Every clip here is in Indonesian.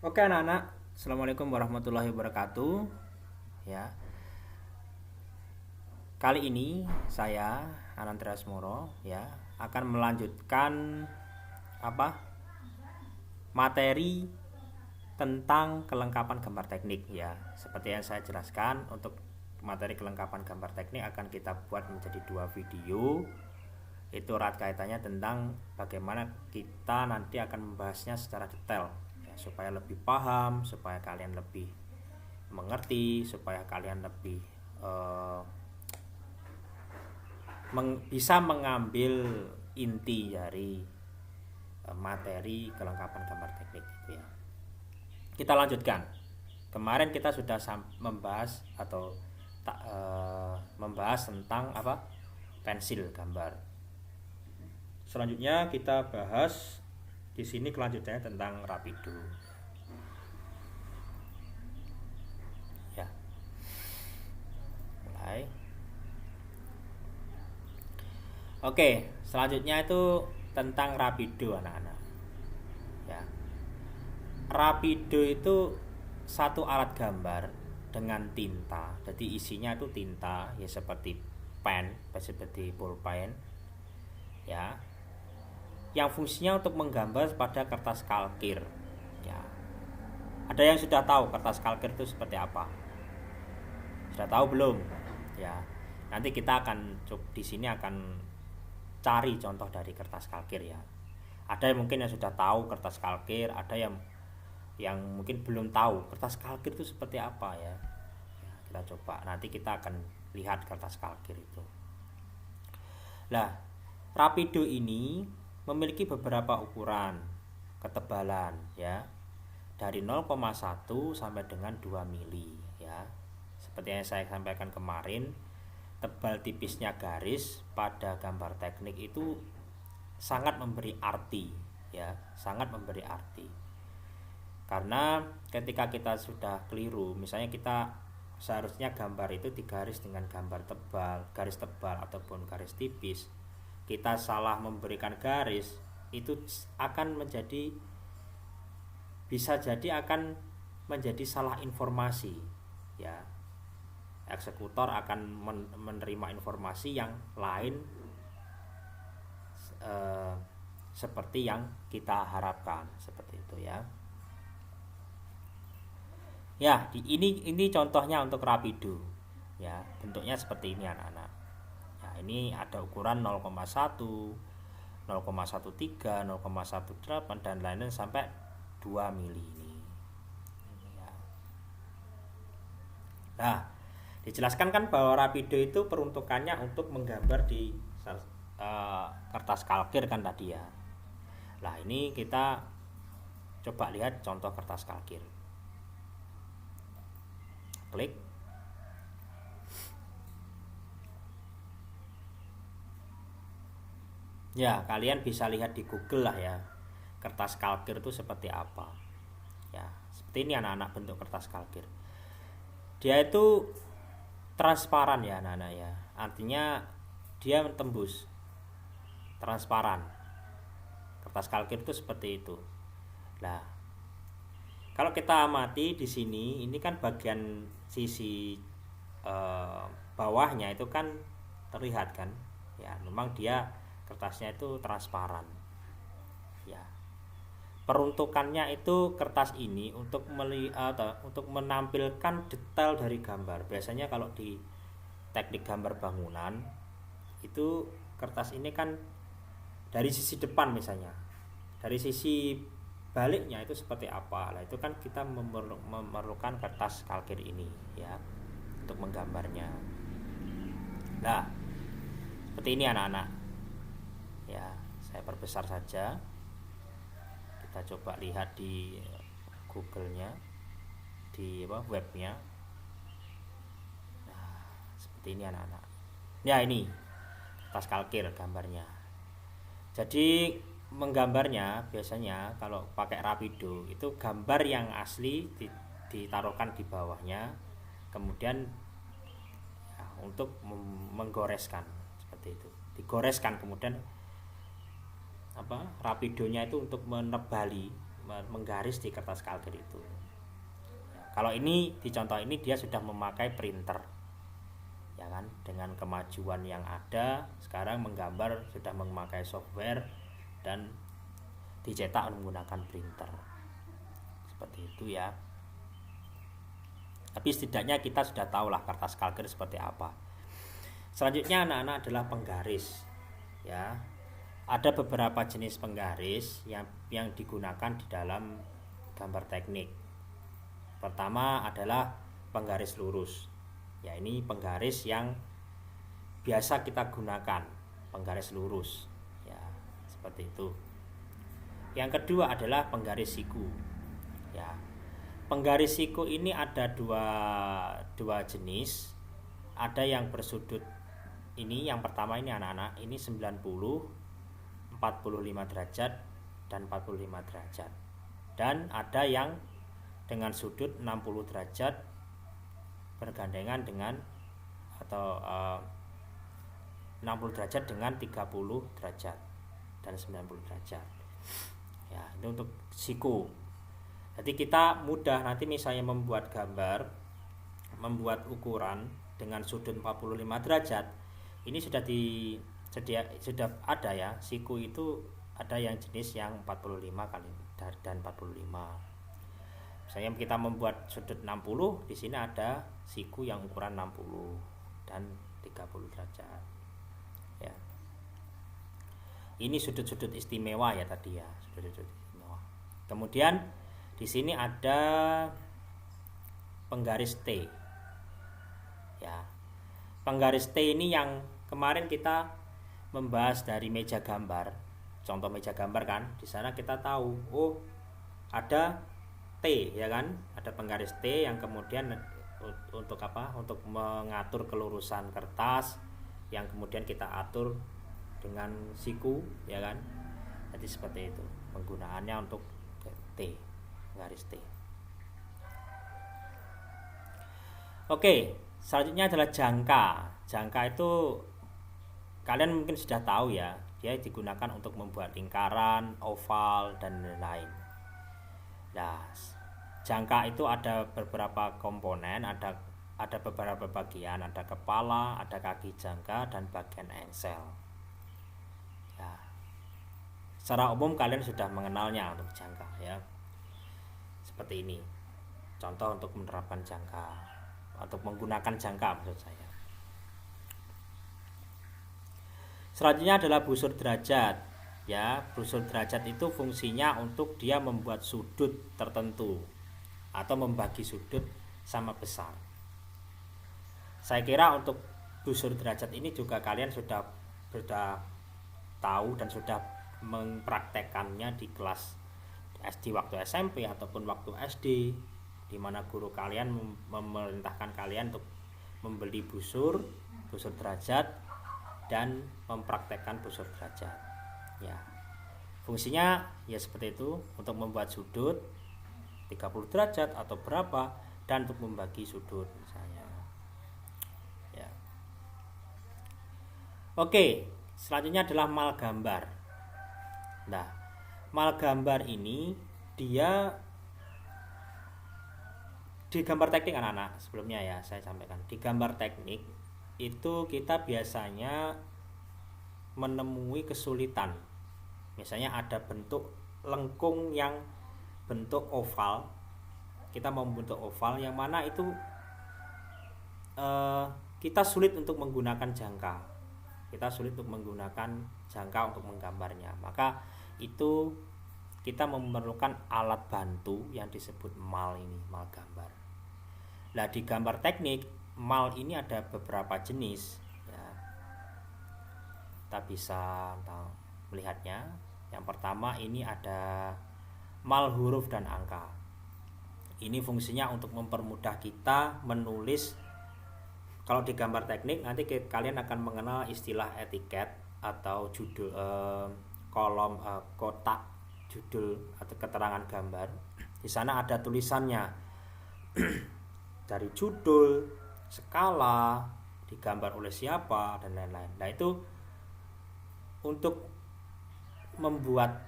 Oke anak-anak, Assalamualaikum warahmatullahi wabarakatuh. Ya, kali ini saya Anandreas Moro ya akan melanjutkan apa materi tentang kelengkapan gambar teknik ya. Seperti yang saya jelaskan, untuk materi kelengkapan gambar teknik akan kita buat menjadi 2 video. Itu erat kaitannya tentang bagaimana kita nanti akan membahasnya secara detail ya, supaya lebih paham, supaya kalian lebih mengerti, supaya kalian lebih bisa mengambil inti dari materi kelengkapan gambar teknik gitu ya. Kita lanjutkan. Kemarin kita sudah membahas atau membahas tentang pensil gambar. Selanjutnya kita bahas di sini kelanjutannya tentang rapido. Ya. Mulai. Oke, selanjutnya itu tentang rapido anak-anak. Ya. Rapido itu satu alat gambar dengan tinta. Jadi isinya itu tinta ya, seperti pen, seperti pulpen. Ya. Yang fungsinya untuk menggambar pada kertas kalkir. Ya. Ada yang sudah tahu kertas kalkir itu seperti apa? Sudah tahu belum? Ya. Nanti kita akan di sini akan cari contoh dari kertas kalkir ya. Ada yang mungkin yang sudah tahu kertas kalkir, ada yang mungkin belum tahu kertas kalkir itu seperti apa ya. Kita coba nanti kita akan lihat kertas kalkir itu. Nah, rapido ini memiliki beberapa ukuran ketebalan ya. Dari 0,1 sampai dengan 2 mili ya. Seperti yang saya sampaikan kemarin, tebal tipisnya garis pada gambar teknik itu sangat memberi arti ya, sangat memberi arti. Karena ketika kita sudah keliru, misalnya kita seharusnya gambar itu digaris dengan gambar tebal, garis tebal ataupun garis tipis, kita salah memberikan garis, itu bisa jadi akan menjadi salah informasi ya. Eksekutor akan menerima informasi yang lain seperti yang kita harapkan, seperti itu ya. Ya, ini contohnya untuk rapido ya. Bentuknya seperti ini anak-anak. Ya, ini ada ukuran 0,1, 0,13, 0,18 dan lain-lain sampai 2 mili ini. Ya. Nah, dijelaskan kan bahwa rapido itu peruntukannya untuk menggambar di kertas kalkir kan tadi ya. Nah, ini kita coba lihat contoh kertas kalkir. Klik. Ya, kalian bisa lihat di Google lah ya, kertas kalkir itu seperti apa. Ya, seperti ini anak-anak bentuk kertas kalkir. Dia itu transparan ya anak-anak ya. Artinya dia tembus, transparan. Kertas kalkir itu seperti itu. Nah, kalau kita amati di sini, ini kan bagian sisi bawahnya itu kan terlihat kan. Ya, memang dia kertasnya itu transparan. Ya. Peruntukannya itu kertas ini untuk menampilkan detail dari gambar. Biasanya kalau di teknik gambar bangunan itu kertas ini kan dari sisi depan misalnya, dari sisi baliknya itu seperti apa. Nah, itu kan kita memerlukan kertas kalkir ini ya untuk menggambarnya. Nah, seperti ini anak-anak. Ya, saya perbesar saja. Kita coba lihat di Google-nya, di webnya. Nah, seperti ini anak-anak. Ya, ini kertas kalkir gambarnya. Jadi menggambarnya biasanya kalau pakai rapido itu gambar yang asli ditaruhkan di bawahnya, kemudian ya, untuk menggoreskan seperti itu, digoreskan kemudian rapidonya itu untuk menebali menggaris di kertas kalkir itu. Kalau ini di contoh ini dia sudah memakai printer, ya kan, dengan kemajuan yang ada sekarang menggambar sudah memakai software dan dicetak menggunakan printer seperti itu ya. Tapi setidaknya kita sudah tahu lah kertas kalkir seperti apa. Selanjutnya anak-anak adalah penggaris ya. Ada beberapa jenis penggaris yang digunakan di dalam gambar teknik. Pertama adalah penggaris lurus. Ya, ini penggaris yang biasa kita gunakan, penggaris lurus. Ya, seperti itu. Yang kedua adalah penggaris siku. Ya. Penggaris siku ini ada dua jenis. Ada yang bersudut. Ini yang pertama ini anak-anak, ini 90, 45 derajat dan 45 derajat. Dan ada yang dengan sudut 60 derajat bergandengan dengan atau 60 derajat dengan 30 derajat dan 90 derajat. Ya, itu untuk siku. Jadi kita mudah nanti misalnya membuat gambar, membuat ukuran dengan sudut 45 derajat. Ini sudah ada ya, siku itu ada yang jenis yang 45 kali dan 45. Misalnya kita membuat sudut 60, di sini ada siku yang ukuran 60 dan 30 derajat. Ya. Ini sudut-sudut istimewa ya tadi ya, sudut-sudut istimewa. Kemudian di sini ada penggaris T. Ya. Penggaris T ini yang kemarin kita membahas dari meja gambar. Contoh meja gambar kan, di sana kita tahu, oh ada T ya kan, ada penggaris T yang kemudian untuk apa? Untuk mengatur kelurusan kertas yang kemudian kita atur dengan siku ya kan. Jadi seperti itu penggunaannya untuk T, garis T. Oke, selanjutnya adalah jangka. Jangka itu kalian mungkin sudah tahu ya, dia digunakan untuk membuat lingkaran, oval dan lain-lain. Nah, jangka itu ada beberapa komponen, ada beberapa bagian, ada kepala, ada kaki jangka dan bagian engsel. Ya. Secara umum kalian sudah mengenalnya untuk jangka ya. Seperti ini. Contoh untuk menerapkan jangka, untuk menggunakan jangka maksud saya. Selanjutnya adalah busur derajat. Ya, busur derajat itu fungsinya untuk dia membuat sudut tertentu atau membagi sudut sama besar. Saya kira untuk busur derajat ini juga kalian sudah tahu dan sudah mempraktekannya di kelas SD waktu SMP ataupun waktu SD, di mana guru kalian memerintahkan kalian untuk membeli busur derajat dan mempraktekkan busur derajat. Ya. Fungsinya ya seperti itu, untuk membuat sudut 30 derajat atau berapa dan untuk membagi sudut misalnya. Ya. Oke, selanjutnya adalah mal gambar. Nah, mal gambar ini dia di gambar teknik anak-anak, sebelumnya ya saya sampaikan, di gambar teknik itu kita biasanya menemui kesulitan. Misalnya ada bentuk lengkung yang bentuk oval, kita mau membentuk oval yang mana itu kita sulit untuk menggunakan jangka, untuk menggambarnya. Maka itu kita memerlukan alat bantu yang disebut mal ini, mal gambar. Nah, di gambar teknik mal ini ada beberapa jenis ya. Kita bisa melihatnya. Yang pertama ini ada mal huruf dan angka. Ini fungsinya untuk mempermudah kita menulis. Kalau di gambar teknik nanti kalian akan mengenal istilah etiket atau judul kolom kotak judul atau keterangan gambar. Di sana ada tulisannya dari judul, skala, digambar oleh siapa dan lain-lain. Nah, itu untuk membuat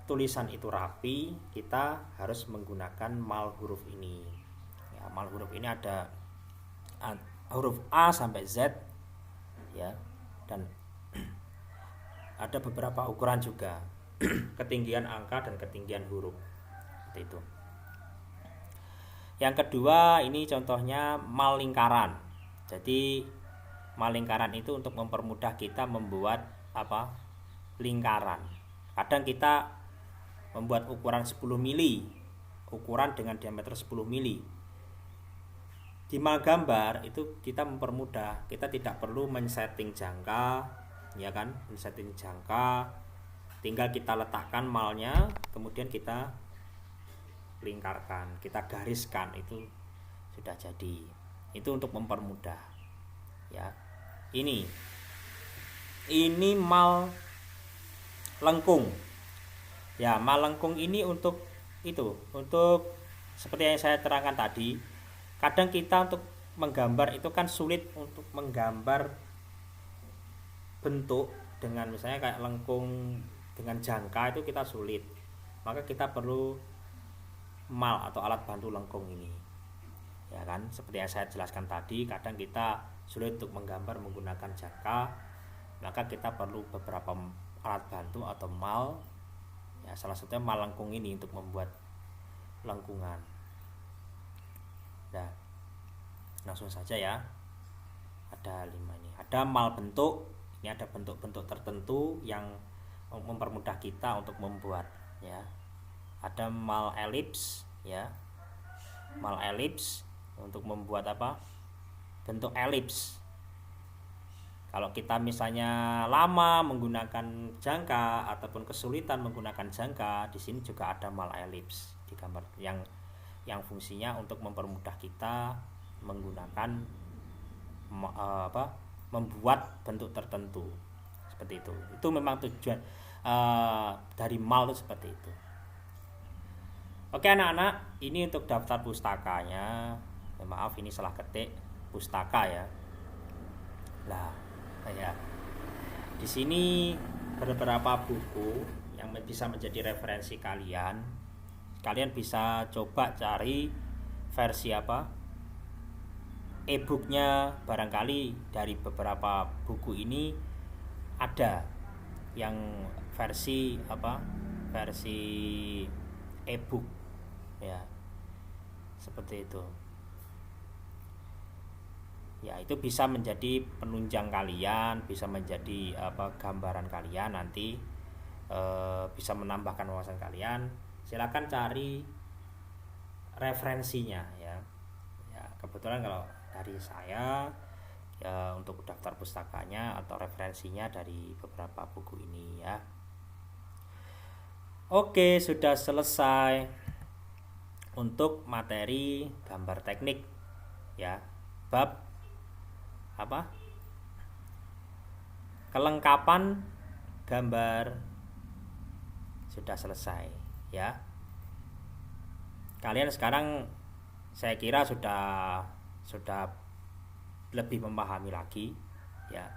tulisan itu rapi, kita harus menggunakan mal huruf ini. Ya, mal huruf ini ada huruf A sampai Z, ya, dan ada beberapa ukuran juga, ketinggian angka dan ketinggian huruf, seperti itu. Yang kedua, ini contohnya mal lingkaran. Jadi mal lingkaran itu untuk mempermudah kita membuat lingkaran. Kadang kita membuat ukuran 10 mili, ukuran dengan diameter 10 mili. Di mal gambar itu kita mempermudah, kita tidak perlu men-setting jangka, ya kan? Men-setting jangka, tinggal kita letakkan malnya, kemudian kita lingkarkan, kita gariskan, itu sudah jadi. Itu untuk mempermudah, ya. Ini mal lengkung. Ya, mal lengkung ini untuk seperti yang saya terangkan tadi. Kadang kita untuk menggambar itu kan sulit untuk menggambar bentuk dengan misalnya kayak lengkung dengan jangka, itu kita sulit. Maka kita perlu mal atau alat bantu lengkung ini. Ya kan, seperti yang saya jelaskan tadi, kadang kita sulit untuk menggambar menggunakan jangka, maka kita perlu beberapa alat bantu atau mal. Ya, salah satunya mal lengkung ini untuk membuat lengkungan. Nah, langsung saja ya. Ada 5 ini. Ada mal bentuk. Ini ada bentuk-bentuk tertentu yang mempermudah kita untuk membuat, ya. Ada mal elips, ya. Mal elips untuk membuat bentuk elips. Kalau kita misalnya lama menggunakan jangka ataupun kesulitan menggunakan jangka, di sini juga ada mal elips di gambar yang fungsinya untuk mempermudah kita menggunakan membuat bentuk tertentu, seperti itu. Itu memang tujuan dari mal itu seperti itu. Oke anak-anak, ini untuk daftar pustakanya. Maaf, ini salah ketik, pustaka ya. Nah, ya. Di sini beberapa buku yang bisa menjadi referensi kalian. Kalian bisa coba cari versi e-booknya, barangkali dari beberapa buku ini ada yang versi versi e-book, ya, seperti itu. Ya, itu bisa menjadi penunjang kalian, bisa menjadi gambaran kalian nanti, bisa menambahkan wawasan kalian. Silakan cari referensinya, ya. Ya, kebetulan kalau dari saya, ya, untuk daftar pustakanya atau referensinya dari beberapa buku ini, ya. Oke, sudah selesai untuk materi gambar teknik, ya. Bab kelengkapan gambar sudah selesai, ya. Kalian sekarang saya kira sudah lebih memahami lagi, ya,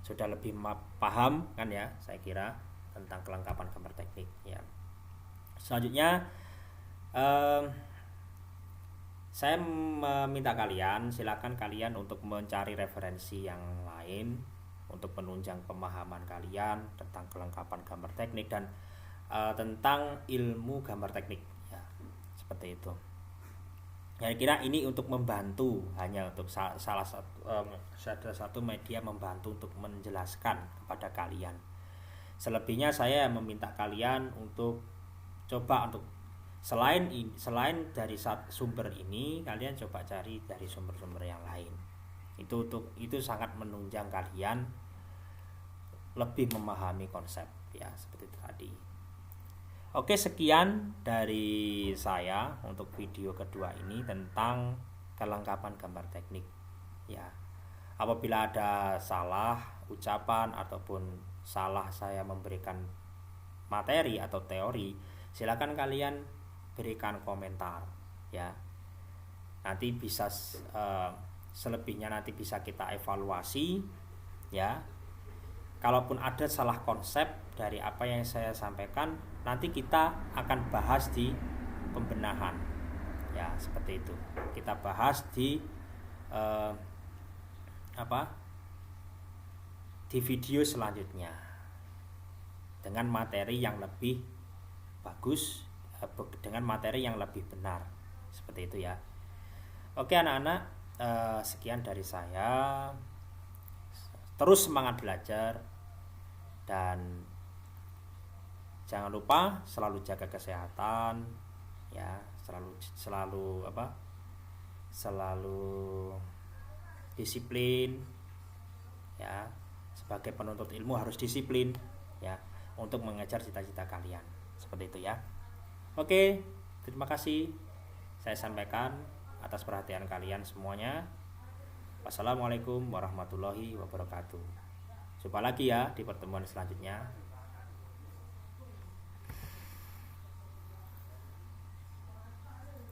sudah lebih paham kan, ya, saya kira, tentang kelengkapan gambar teknik, ya. Selanjutnya saya meminta silakan kalian untuk mencari referensi yang lain untuk menunjang pemahaman kalian tentang kelengkapan gambar teknik dan tentang ilmu gambar teknik, ya, seperti itu. Saya kira ini untuk membantu, hanya untuk salah satu media membantu untuk menjelaskan kepada kalian. Selebihnya saya meminta kalian untuk coba untuk selain dari sumber ini, kalian coba cari dari sumber-sumber yang lain. Itu sangat menunjang kalian lebih memahami konsep, ya, seperti itu tadi. Oke, sekian dari saya untuk video kedua ini tentang kelengkapan gambar teknik, ya. Apabila ada salah ucapan ataupun salah saya memberikan materi atau teori, silakan kalian berikan komentar, ya. Nanti bisa selebihnya nanti bisa kita evaluasi, ya. kalaupun ada salah konsep dari apa yang saya sampaikan, nanti kita akan bahas di pembenahan. Ya, seperti itu. Kita bahas di di video selanjutnya dengan materi yang lebih bagus, dengan materi yang lebih benar. Seperti itu ya. Oke anak-anak, sekian dari saya. Terus semangat belajar dan jangan lupa selalu jaga kesehatan ya, selalu disiplin ya. Sebagai penuntut ilmu harus disiplin ya untuk mengejar cita-cita kalian. Seperti itu ya. Oke, terima kasih saya sampaikan atas perhatian kalian semuanya. Wassalamualaikum warahmatullahi wabarakatuh. Jumpa lagi ya di pertemuan selanjutnya.